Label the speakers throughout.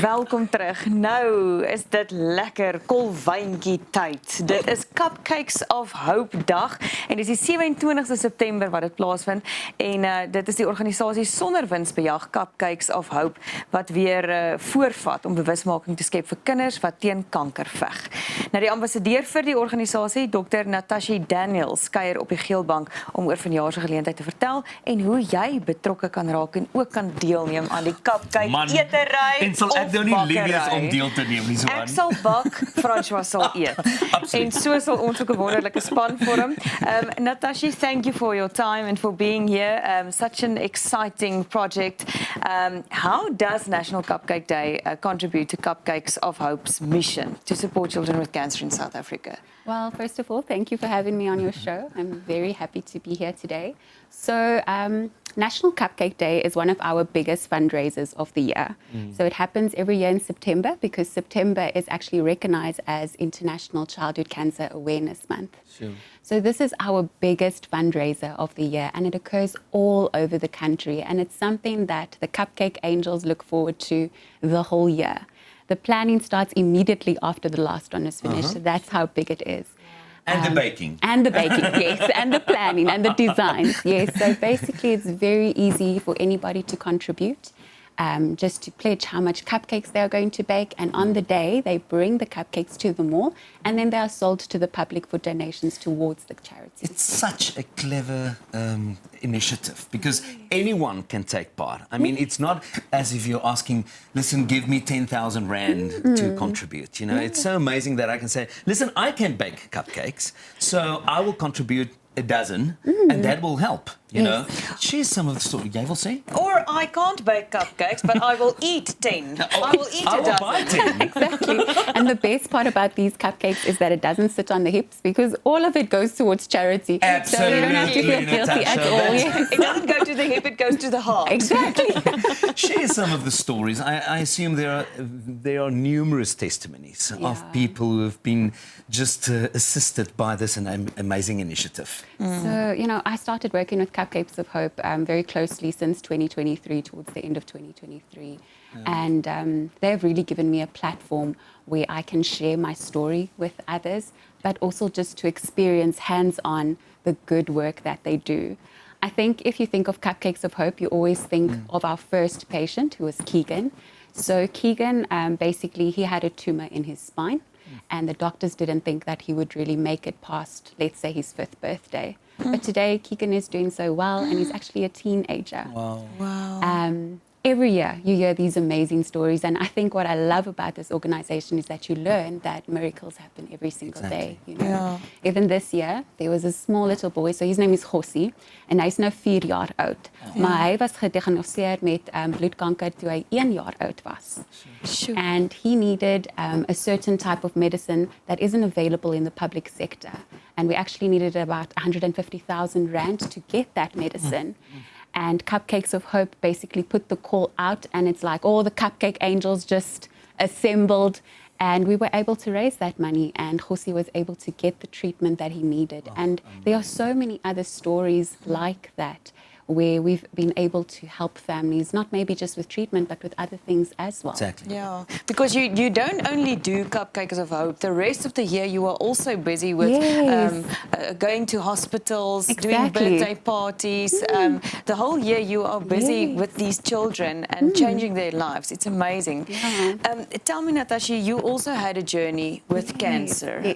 Speaker 1: Welkom terug. Nou is dit lekker kolwyntjie tyd. Dit is Cupcakes of Hope dag en dit is die 27ste September wat dit plaasvind en dit is die organisasie sonder winsbejag Cupcakes of Hope wat weer voorvat om bewusmaking te skep vir kinders wat teen kanker veg. Nou die ambassadeur vir die organisasie, Dr. Natasché Daniels, kuier op die geelbank om oor vanjaar se geleentheid te vertel en hoe jy betrokke kan raak en ook kan deelneem aan die cupcake etery.
Speaker 2: En sal ek nou nie lief wees om deel te neem nie, so aan.
Speaker 1: Ek sal bak, François sal eet. En so sal ons ook 'n wonderlike span vorm. Natasché, thank you for your time and for being here. Such an exciting project. How does National Cupcake Day contribute to Cupcakes of Hope's mission to support children with cancer in South Africa?
Speaker 3: Well, first of all, thank you for having me on your show. I'm very happy to be here today. So, National Cupcake Day is one of our biggest fundraisers of the year. So it happens every year in September because September is actually recognized as International Childhood Cancer Awareness Month.
Speaker 2: Sure.
Speaker 3: So this is our biggest fundraiser of the year and it occurs all over the country and it's something that the Cupcake Angels look forward to the whole year. The planning starts immediately after the last one is finished. So that's how big it is.
Speaker 2: And the baking.
Speaker 3: And the baking, yes. And the planning and the designs, yes. So basically it's very easy for anybody to contribute. Just to pledge how much cupcakes they are going to bake. And on the day, they bring the cupcakes to the mall and then they are sold to the public for donations towards the charity.
Speaker 2: It's such a clever initiative because anyone can take part. I mean, it's not as if you're asking, listen, give me 10,000 Rand to contribute. You know, it's so amazing that I can say, listen, I can bake cupcakes, so I will contribute a dozen and that will help. You know, share some of the story. Jy wil sê?
Speaker 1: Or I can't bake cupcakes, but I will eat 10. I will eat a dozen.
Speaker 2: Buy 10.
Speaker 3: Exactly. And the best part about these cupcakes is that it doesn't sit on the hips because all of it goes towards charity.
Speaker 2: Absolutely.
Speaker 3: So you don't have to feel guilty at all. Yes.
Speaker 1: It doesn't go to the hip, it goes to the heart.
Speaker 3: Exactly.
Speaker 2: Share some of the stories. I assume there are numerous testimonies of people who have been just assisted by this amazing initiative.
Speaker 3: So, you know, I started working with Cupcakes of Hope very closely since 2023, towards the end of 2023. And they've really given me a platform where I can share my story with others, but also just to experience hands-on the good work that they do. I think if you think of Cupcakes of Hope, you always think of our first patient, who was Keegan. So Keegan, basically, he had a tumor in his spine. And the doctors didn't think that he would really make it past, let's say, his 5th birthday. But today, Keegan is doing so well, and he's actually a teenager.
Speaker 2: Wow.
Speaker 3: Every year, you hear these amazing stories, and I think what I love about this organization is that you learn that miracles happen every single day. You know? Even this year, there was a small little boy, so his name is Gossie, and hy's nou 4 jaar oud. Maar hy was gediagnoseer met bloedkanker toe hy 1 jaar oud was. And he needed a certain type of medicine that isn't available in the public sector. And we actually needed about 150,000 Rand to get that medicine. And Cupcakes of Hope basically put the call out and it's like all the cupcake angels just assembled and we were able to raise that money and Gossie was able to get the treatment that he needed. And there are so many other stories like that where we've been able to help families, not maybe just with treatment, but with other things as well.
Speaker 2: Exactly.
Speaker 1: Yeah, because you don't only do Cupcakes of Hope. The rest of the year you are also busy with going to hospitals, doing birthday parties. The whole year you are busy with these children and changing their lives. It's amazing. Tell me, Natasché, you also had a journey with cancer.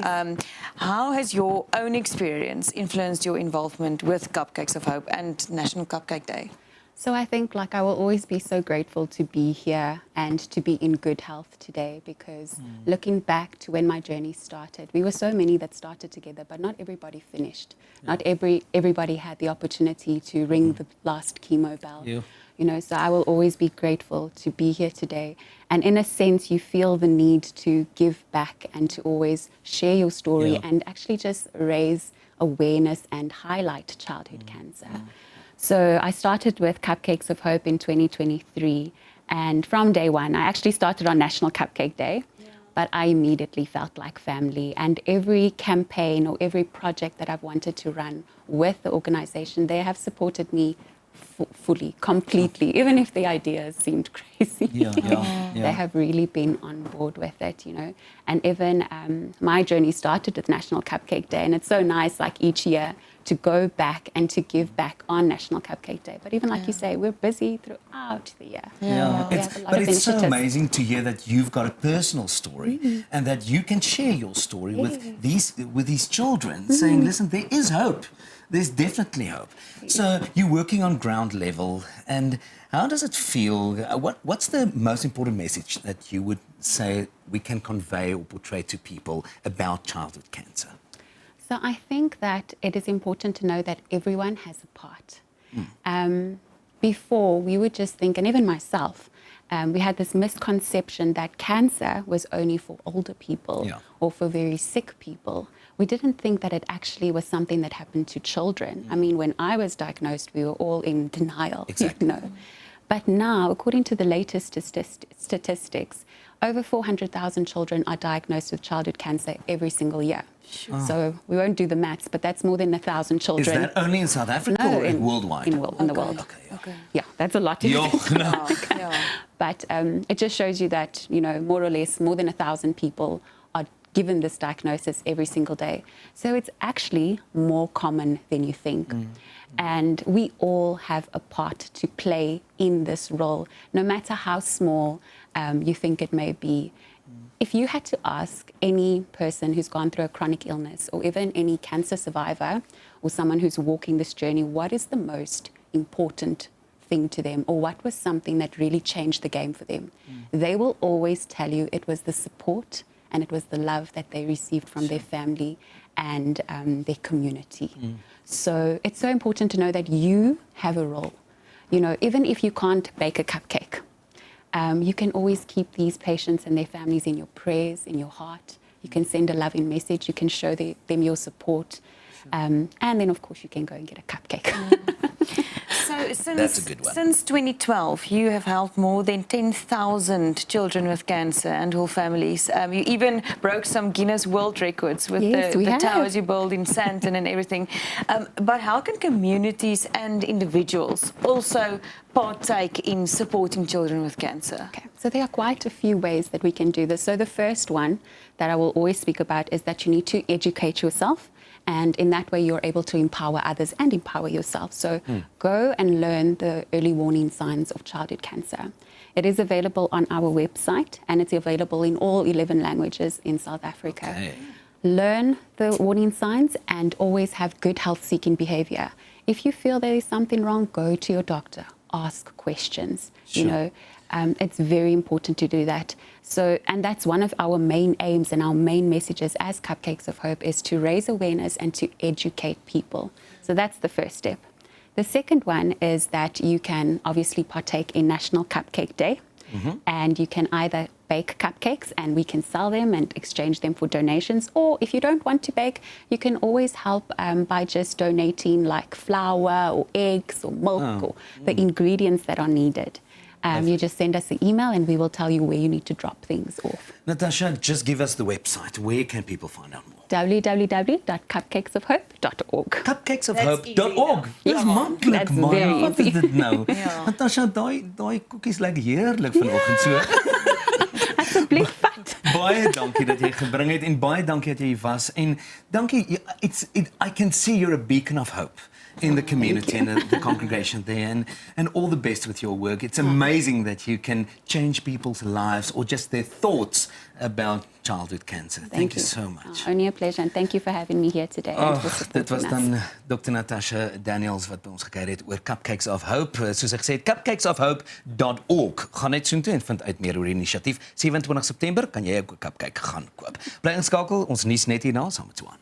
Speaker 1: How has your own experience influenced your involvement with Cupcakes of Hope and National Cupcake Day?
Speaker 3: So I think like I will always be so grateful to be here and to be in good health today because looking back to when my journey started, we were so many that started together, but not everybody finished. Not everybody had the opportunity to ring the last chemo bell. You know, so I will always be grateful to be here today. And in a sense, you feel the need to give back and to always share your story and actually just raise awareness and highlight childhood cancer. So I started with Cupcakes of Hope in 2023. And from day one, I actually started on National Cupcake Day. But I immediately felt like family. And every campaign or every project that I've wanted to run with the organization, they have supported me fully, completely, even if the ideas seemed crazy. They have really been on board with it, And even my journey started with National Cupcake Day, and it's so nice, like each year, to go back and to give back on National Cupcake Day. But even like you say, we're busy throughout the year.
Speaker 2: But it's so amazing to hear that you've got a personal story and that you can share your story with these children, saying, listen, there is hope. There's definitely hope. So you're working on ground level, and how does it feel? What's the most important message that you would say we can convey or portray to people about childhood cancer?
Speaker 3: So I think that it is important to know that everyone has a part. Before, we would just think, and even myself, we had this misconception that cancer was only for older people or for very sick people. We didn't think that it actually was something that happened to children. I mean, when I was diagnosed, we were all in denial, But now, according to the latest statistics, over 400,000 children are diagnosed with childhood cancer every single year. So we won't do the maths, but that's more than 1,000 children.
Speaker 2: Is that only in South Africa or worldwide?
Speaker 3: In the world. Yeah, that's a lot to think. But it just shows you that, more or less, more than 1,000 people are given this diagnosis every single day. So it's actually more common than you think. And we all have a part to play in this role, no matter how small you think it may be. If you had to ask any person who's gone through a chronic illness, or even any cancer survivor, or someone who's walking this journey, what is the most important thing to them, or what was something that really changed the game for them? They will always tell you it was the support and it was the love that they received from their family and their community. So it's so important to know that you have a role. Even if you can't bake a cupcake, you can always keep these patients and their families in your prayers, in your heart. You can send a loving message. You can show them your support. And then, of course, you can go and get a cupcake.
Speaker 1: So
Speaker 2: That's a good one.
Speaker 1: Since 2012, you have helped more than 10,000 children with cancer and whole families. You even broke some Guinness World Records with the towers you build in Sandton and everything. But how can communities and individuals also partake in supporting children with cancer?
Speaker 3: Okay, so there are quite a few ways that we can do this. So the first one that I will always speak about is that you need to educate yourself. And in that way, you're able to empower others and empower yourself. So go and learn the early warning signs of childhood cancer. It is available on our website, and it's available in all 11 languages in South Africa. Learn the warning signs and always have good health-seeking behavior. If you feel there is something wrong, go to your doctor. Ask questions. It's very important to do that. So, and that's one of our main aims and our main messages as Cupcakes of Hope, is to raise awareness and to educate people. So that's the first step. The second one is that you can obviously partake in National Cupcake Day. And you can either bake cupcakes and we can sell them and exchange them for donations, or if you don't want to bake, you can always help by just donating like flour or eggs or milk or the ingredients that are needed. You just send us an email and we will tell you where you need to drop things off.
Speaker 2: Natasha, just give us the website. Where can people find out more?
Speaker 3: www.cupcakesofhope.org.
Speaker 2: Cupcakesofhope.org. Dis maklik, man. Wat is dit nou? Natasha, daai koekies lyk heerlik vanoggend so.
Speaker 3: Asseblief vat.
Speaker 2: Baie dankie dat jy gebring het en baie dankie dat jy hier was en dankie. I can see you're a beacon of hope in the community and the congregation there, and all the best with your work. It's amazing that you can change people's lives or just their thoughts about childhood cancer. Thank you so much.
Speaker 3: Only a pleasure, and thank you for having me here today.
Speaker 2: Dit was dan Dr. Natasché Daniels wat by ons gekuier het oor Cupcakes of Hope. Soos ek gesê het, cupcakesofhope.org. Gaan net soontoe en vind uit meer oor die inisiatief. 27 September kan jy ook 'n cupcake gaan koop. Bly inskakel, ons nuus net hierna saam met Swan.